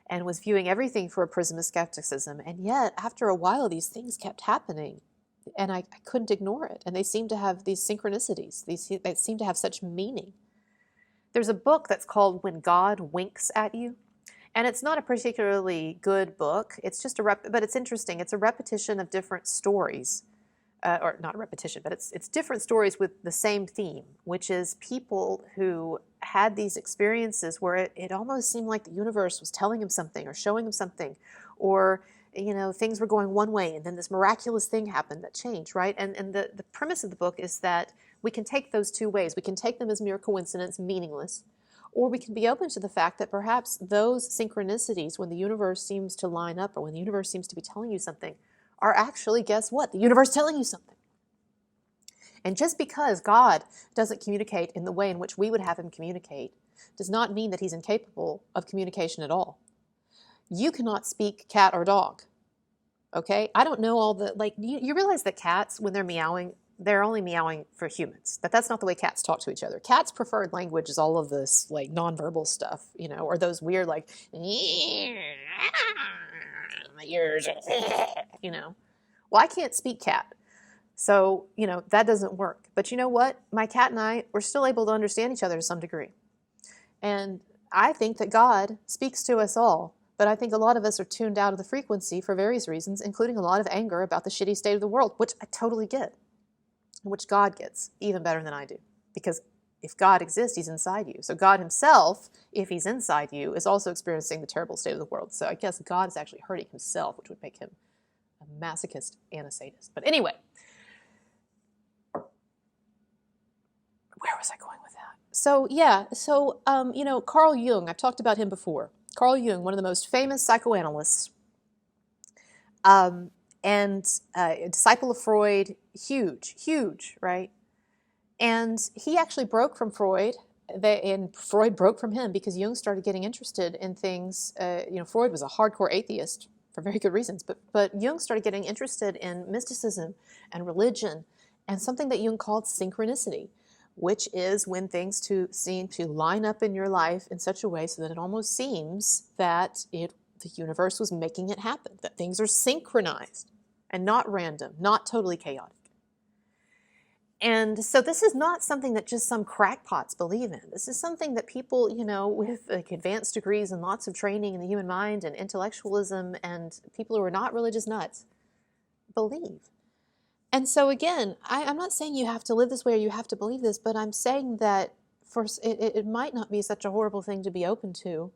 Speaker 1: and was viewing everything through a prism of skepticism. And yet, after a while, these things kept happening, and I couldn't ignore it. And they seem to have these synchronicities. They seem to have such meaning. There's a book that's called When God Winks at You. And it's not a particularly good book. It's just but it's interesting. It's a repetition of different stories. Or not a repetition, but it's different stories with the same theme, which is people who had these experiences where it almost seemed like the universe was telling them something or showing them something, or things were going one way and then this miraculous thing happened that changed, right? And the premise of the book is that we can take those two ways. We can take them as mere coincidence, meaningless, or we can be open to the fact that perhaps those synchronicities, when the universe seems to line up or when the universe seems to be telling you something, are actually, guess what? The universe telling you something. And just because God doesn't communicate in the way in which we would have him communicate does not mean that he's incapable of communication at all. You cannot speak cat or dog, okay? I don't know all the, you realize that cats, when they're meowing, they're only meowing for humans. That's not the way cats talk to each other. Cats' preferred language is all of this, nonverbal stuff, or those weird, my ears, Well, I can't speak cat. So, that doesn't work. But you know what? My cat and I, we're still able to understand each other to some degree. And I think that God speaks to us all, but I think a lot of us are tuned out of the frequency for various reasons, including a lot of anger about the shitty state of the world, which I totally get, which God gets even better than I do. Because if God exists, he's inside you. So God himself, if he's inside you, is also experiencing the terrible state of the world. So I guess God is actually hurting himself, which would make him a masochist and a sadist. But anyway, where was I going with that? So yeah, you know, Carl Jung, I've talked about him before. Carl Jung, one of the most famous psychoanalysts, and a disciple of Freud, huge, right? And he actually broke from Freud, and Freud broke from him because Jung started getting interested in things. You know, Freud was a hardcore atheist for very good reasons, but Jung started getting interested in mysticism and religion and something that Jung called synchronicity, which is when things seem to line up in your life in such a way so that it almost seems that the universe was making it happen, that things are synchronized and not random, not totally chaotic. And so this is not something that just some crackpots believe in. This is something that people, you know, with like advanced degrees and lots of training in the human mind and intellectualism and people who are not religious nuts believe. And so again, I'm not saying you have to live this way or you have to believe this, but I'm saying that it might not be such a horrible thing to be open to.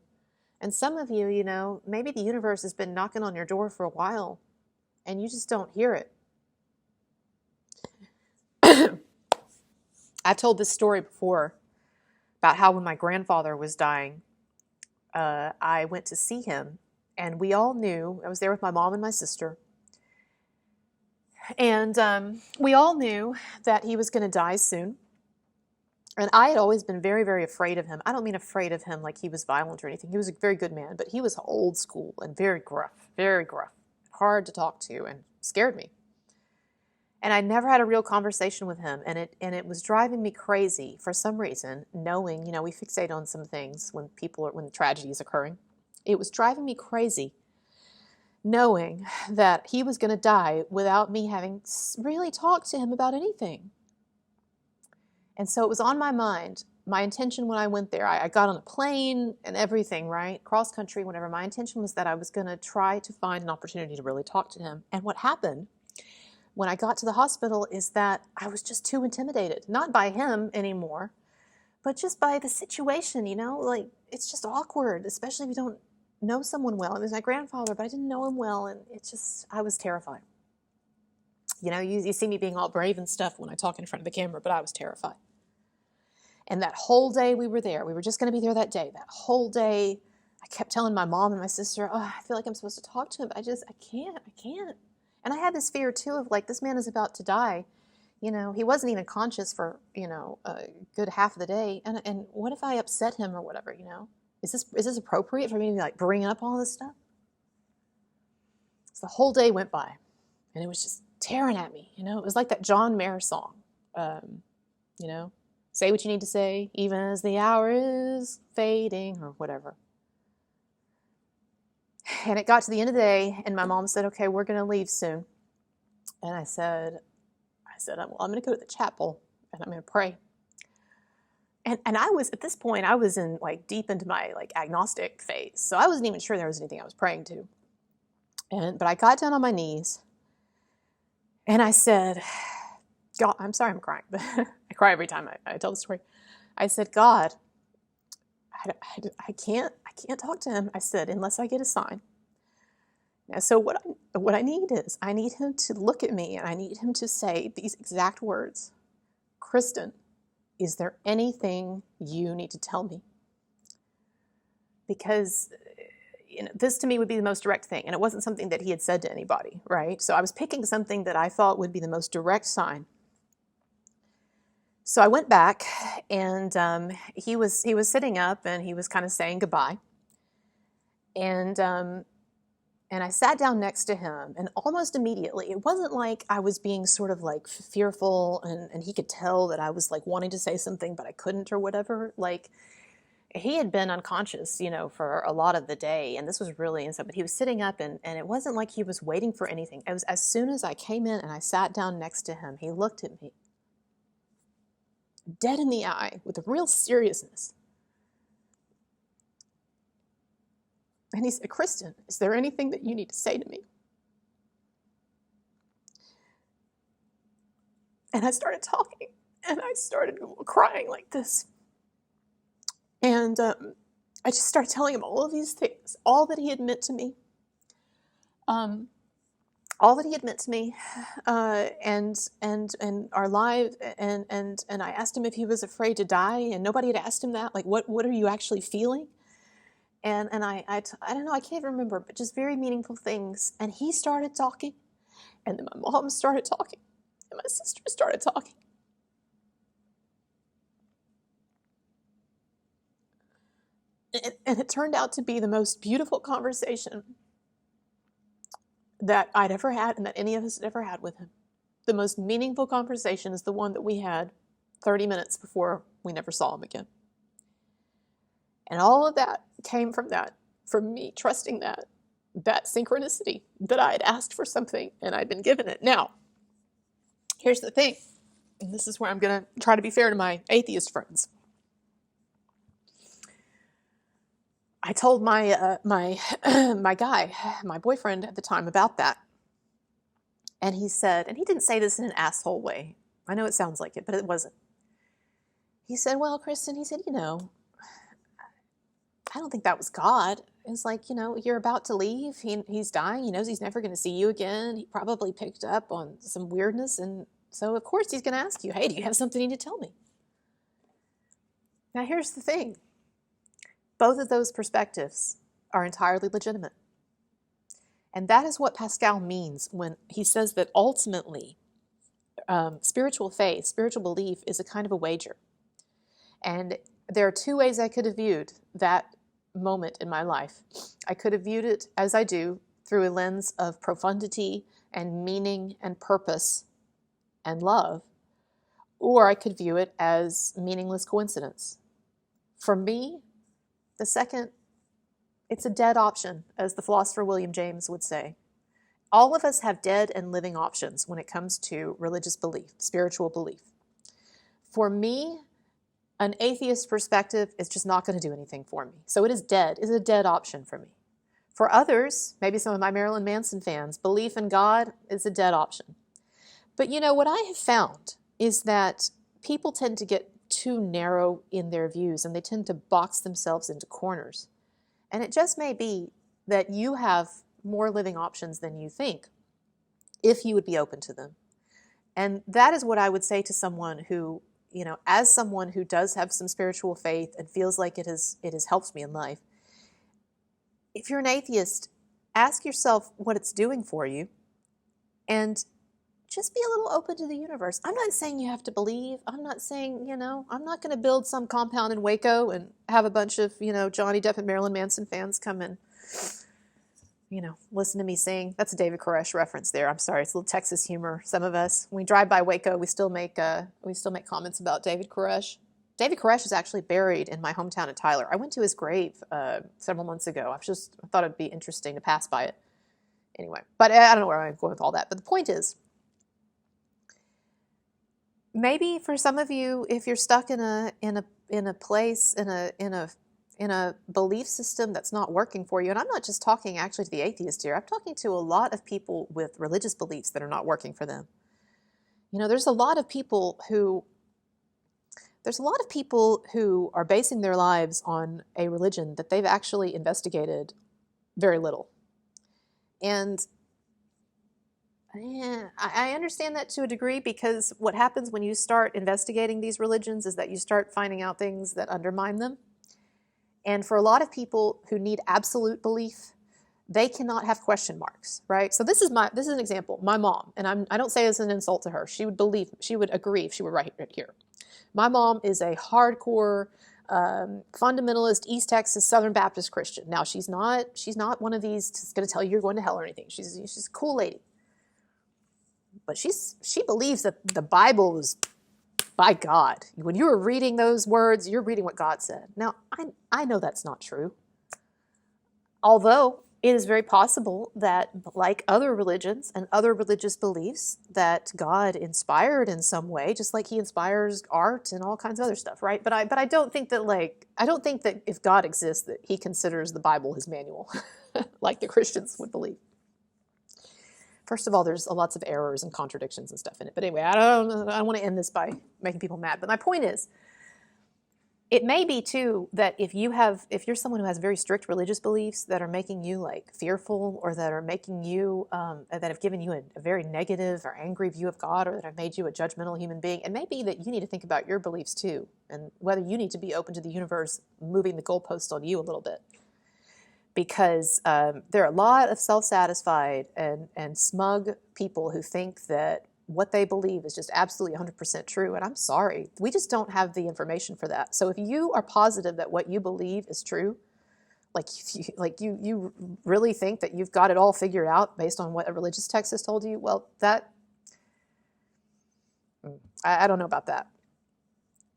Speaker 1: And some of you, you know, maybe the universe has been knocking on your door for a while and you just don't hear it. I've told this story before about how when my grandfather was dying, I went to see him, and we all knew, I was there with my mom and my sister, and we all knew that he was going to die soon. And I had always been very, very afraid of him. I don't mean afraid of him like he was violent or anything. He was a very good man, but he was old school and very gruff, hard to talk to, and scared me. And I never had a real conversation with him, and it was driving me crazy for some reason, knowing, you know, we fixate on some things when tragedy is occurring. It was driving me crazy, knowing that he was going to die without me having really talked to him about anything. And so it was on my mind. My intention when I went there, I got on a plane and everything, right? Cross country, whatever. My intention was that I was going to try to find an opportunity to really talk to him. And what happened when I got to the hospital is that I was just too intimidated, not by him anymore, but just by the situation, you know, like it's just awkward, especially if you don't know someone well. It was my grandfather, but I didn't know him well, and I was terrified. You know, you see me being all brave and stuff when I talk in front of the camera, but I was terrified. And that whole day we were there, we were just going to be there that day. That whole day, I kept telling my mom and my sister, oh, I feel like I'm supposed to talk to him, but I can't. And I had this fear, too, of like, this man is about to die. You know, he wasn't even conscious for, you know, a good half of the day. And what if I upset him or whatever, you know? Is this appropriate for me to, like, bring up all this stuff? So the whole day went by, and it was just tearing at me, you know? It was like that John Mayer song, you know? Say what you need to say, even as the hour is fading, or whatever. And it got to the end of the day, and my mom said, okay, we're going to leave soon. And I said, well, I'm going to go to the chapel, and I'm going to pray. And I was, at this point, I was in, like, deep into my, like, agnostic phase. So I wasn't even sure there was anything I was praying to. But I got down on my knees, and I said, God, I'm sorry I'm crying, but I cry every time I tell the story. I said, God, I can't talk to him. I said, unless I get a sign. Now, so what I need is, I need him to look at me, and I need him to say these exact words. Kristen, is there anything you need to tell me? Because, you know, this to me would be the most direct thing, and it wasn't something that he had said to anybody, right? So I was picking something that I thought would be the most direct sign. So I went back, and he was sitting up, and he was kind of saying goodbye. And I sat down next to him, and almost immediately, it wasn't like I was being sort of like fearful, and he could tell that I was like wanting to say something, but I couldn't or whatever. Like, he had been unconscious, you know, for a lot of the day, and this was really insane, but he was sitting up, and it wasn't like he was waiting for anything. It was as soon as I came in and I sat down next to him, he looked at me dead in the eye with a real seriousness. And he said, Kristen, is there anything that you need to say to me? And I started talking, and I started crying like this. And I just started telling him all of these things, all that he had meant to me. All that he had meant to me, and our life, and I asked him if he was afraid to die, and nobody had asked him that. Like, what are you actually feeling? And I don't know, I can't remember, but just very meaningful things. And he started talking, and then my mom started talking, and my sister started talking. And it turned out to be the most beautiful conversation that I'd ever had and that any of us had ever had with him. The most meaningful conversation is the one that we had 30 minutes before we never saw him again. And all of that came from that, from me trusting that synchronicity, that I had asked for something and I'd been given it. Now, here's the thing, and this is where I'm going to try to be fair to my atheist friends. I told my my boyfriend at the time about that. And he said, and he didn't say this in an asshole way. I know it sounds like it, but it wasn't. He said, well, Kristen, he said, I don't think that was God. It's like, you're about to leave. He's dying. He knows he's never going to see you again. He probably picked up on some weirdness. And so, of course, he's going to ask you, hey, do you have something you need to tell me? Now, here's the thing. Both of those perspectives are entirely legitimate. And that is what Pascal means when he says that ultimately spiritual faith, spiritual belief is a kind of a wager. And there are two ways I could have viewed that moment in my life. I could have viewed it as I do through a lens of profundity and meaning and purpose and love, or I could view it as meaningless coincidence. For me, the second, it's a dead option, as the philosopher William James would say. All of us have dead and living options when it comes to religious belief, spiritual belief. For me, an atheist perspective is just not going to do anything for me. So it is dead. It's a dead option for me. For others, maybe some of my Marilyn Manson fans, belief in God is a dead option. But what I have found is that people tend to get too narrow in their views, and they tend to box themselves into corners. And it just may be that you have more living options than you think, if you would be open to them. And that is what I would say to someone who, as someone who does have some spiritual faith and feels like it has helped me in life. If you're an atheist, ask yourself what it's doing for you, and just be a little open to the universe. I'm not saying you have to believe. I'm not saying, I'm not going to build some compound in Waco and have a bunch of, Johnny Depp and Marilyn Manson fans come and, listen to me sing. That's a David Koresh reference there. I'm sorry. It's a little Texas humor. Some of us, when we drive by Waco, we still make comments about David Koresh. David Koresh is actually buried in my hometown of Tyler. I went to his grave several months ago. I thought it'd be interesting to pass by it. Anyway, but I don't know where I'm going with all that. But the point is, maybe for some of you, if you're stuck in a place, in a belief system that's not working for you, and I'm not just talking actually to the atheist here, I'm talking to a lot of people with religious beliefs that are not working for them. There's a lot of people who are basing their lives on a religion that they've actually investigated very little. And I understand that to a degree, because what happens when you start investigating these religions is that you start finding out things that undermine them. And for a lot of people who need absolute belief, they cannot have question marks, right? So this is an example. My mom, and I don't say this as an insult to her. She would agree if she were right here. My mom is a hardcore fundamentalist East Texas Southern Baptist Christian. Now she's not one of these that's going to tell you you're going to hell or anything. She's a cool lady. But she believes that the Bible is by God. When you were reading those words, you're reading what God said. Now, I know that's not true. Although it is very possible that, like other religions and other religious beliefs, that God inspired in some way, just like he inspires art and all kinds of other stuff, right? But I don't think that, I don't think that if God exists that he considers the Bible his manual, like the Christians would believe. First of all, there's lots of errors and contradictions and stuff in it. But anyway, I don't want to end this by making people mad. But my point is, it may be too that if you're someone who has very strict religious beliefs that are making you like fearful, or that are making you that have given you a very negative or angry view of God, or that have made you a judgmental human being, it may be that you need to think about your beliefs too, and whether you need to be open to the universe moving the goalpost on you a little bit. Because there are a lot of self-satisfied and smug people who think that what they believe is just absolutely 100% true. And I'm sorry, we just don't have the information for that. So if you are positive that what you believe is true, you really think that you've got it all figured out based on what a religious text has told you, well, that, I don't know about that.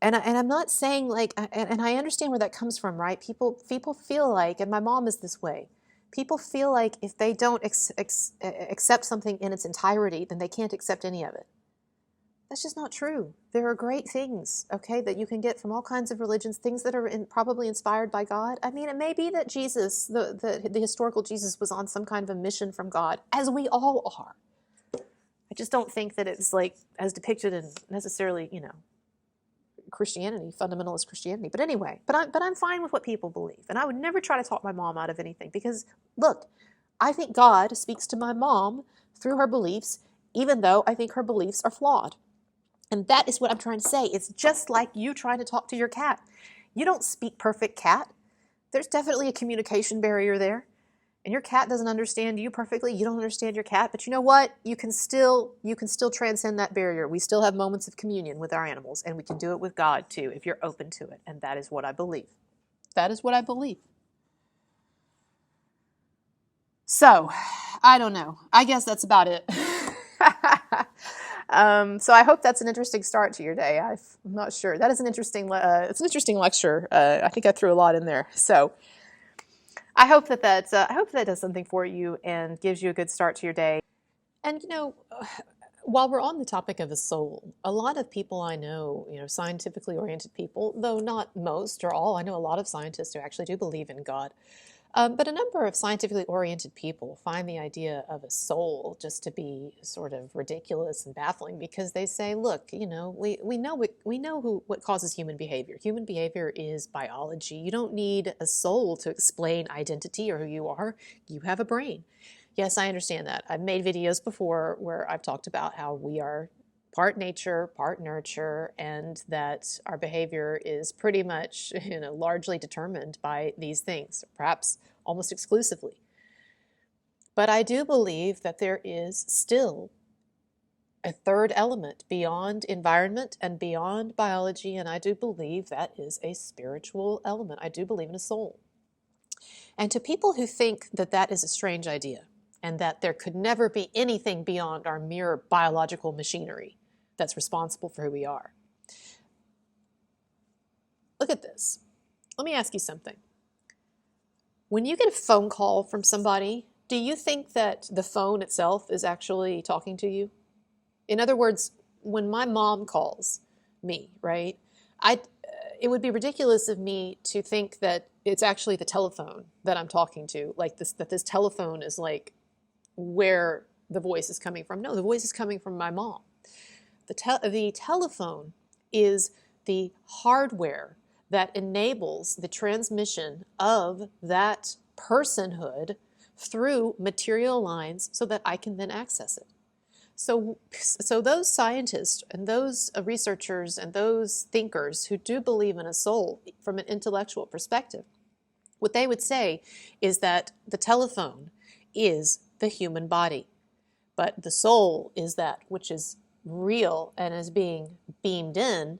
Speaker 1: And I'm not saying and I understand where that comes from, right? People feel like, and my mom is this way, people feel like if they don't accept something in its entirety, then they can't accept any of it. That's just not true. There are great things, okay, that you can get from all kinds of religions, things that are probably inspired by God. I mean, it may be that Jesus, the historical Jesus, was on some kind of a mission from God, as we all are. I just don't think that it's like as depicted in necessarily, Christianity, fundamentalist Christianity. But anyway, but I'm fine with what people believe. And I would never try to talk my mom out of anything, because, look, I think God speaks to my mom through her beliefs, even though I think her beliefs are flawed. And that is what I'm trying to say. It's just like you trying to talk to your cat. You don't speak perfect cat. There's definitely a communication barrier there. And your cat doesn't understand you perfectly. You don't understand your cat. But you know what? You can still transcend that barrier. We still have moments of communion with our animals, and we can do it with God too, if you're open to it. And that is what I believe. That is what I believe. So, I don't know. I guess that's about it. So I hope that's an interesting start to your day. I'm not sure. That is an interesting. It's an interesting lecture. I think I threw a lot in there. So I hope that does something for you and gives you a good start to your day. And while we're on the topic of the soul, a lot of people I know, scientifically oriented people, though not most or all, I know a lot of scientists who actually do believe in God. But a number of scientifically oriented people find the idea of a soul just to be sort of ridiculous and baffling, because they say, look, we know what causes human behavior. Human behavior is biology. You don't need a soul to explain identity or who you are. You have a brain. Yes, I understand that. I've made videos before where I've talked about how we are part nature, part nurture, and that our behavior is pretty much, largely determined by these things, perhaps almost exclusively. But I do believe that there is still a third element beyond environment and beyond biology, and I do believe that is a spiritual element. I do believe in a soul. And to people who think that that is a strange idea, and that there could never be anything beyond our mere biological machinery that's responsible for who we are. Look at this. Let me ask you something. When you get a phone call from somebody, do you think that the phone itself is actually talking to you? In other words, when my mom calls me, right, it would be ridiculous of me to think that it's actually the telephone that I'm talking to, that this telephone is like where the voice is coming from. No, the voice is coming from my mom. The telephone is the hardware that enables the transmission of that personhood through material lines so that I can then access it. So those scientists and those researchers and those thinkers who do believe in a soul from an intellectual perspective, what they would say is that the telephone is the human body, but the soul is that which is real and is being beamed in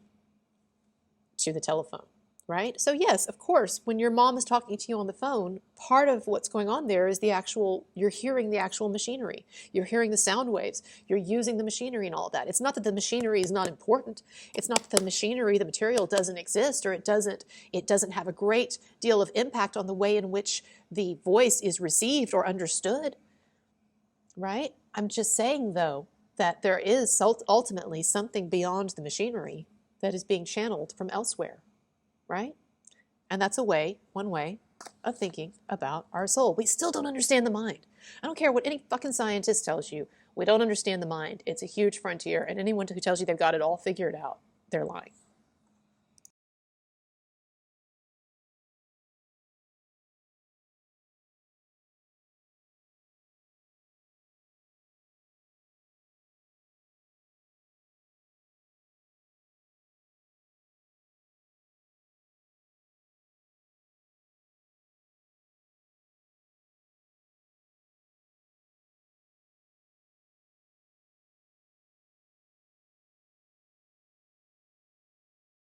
Speaker 1: to the telephone. right? So yes, of course, when your mom is talking to you on the phone, part of what's going on there is you're hearing the actual machinery. You're hearing the sound waves. You're using the machinery and all of that. It's not that the machinery is not important. It's not that the machinery, the material doesn't exist, or it doesn't have a great deal of impact on the way in which the voice is received or understood, right? I'm just saying, though, that there is ultimately something beyond the machinery that is being channeled from elsewhere, right? And that's one way of thinking about our soul. We still don't understand the mind. I don't care what any fucking scientist tells you. We don't understand the mind. It's a huge frontier, and anyone who tells you they've got it all figured out, they're lying.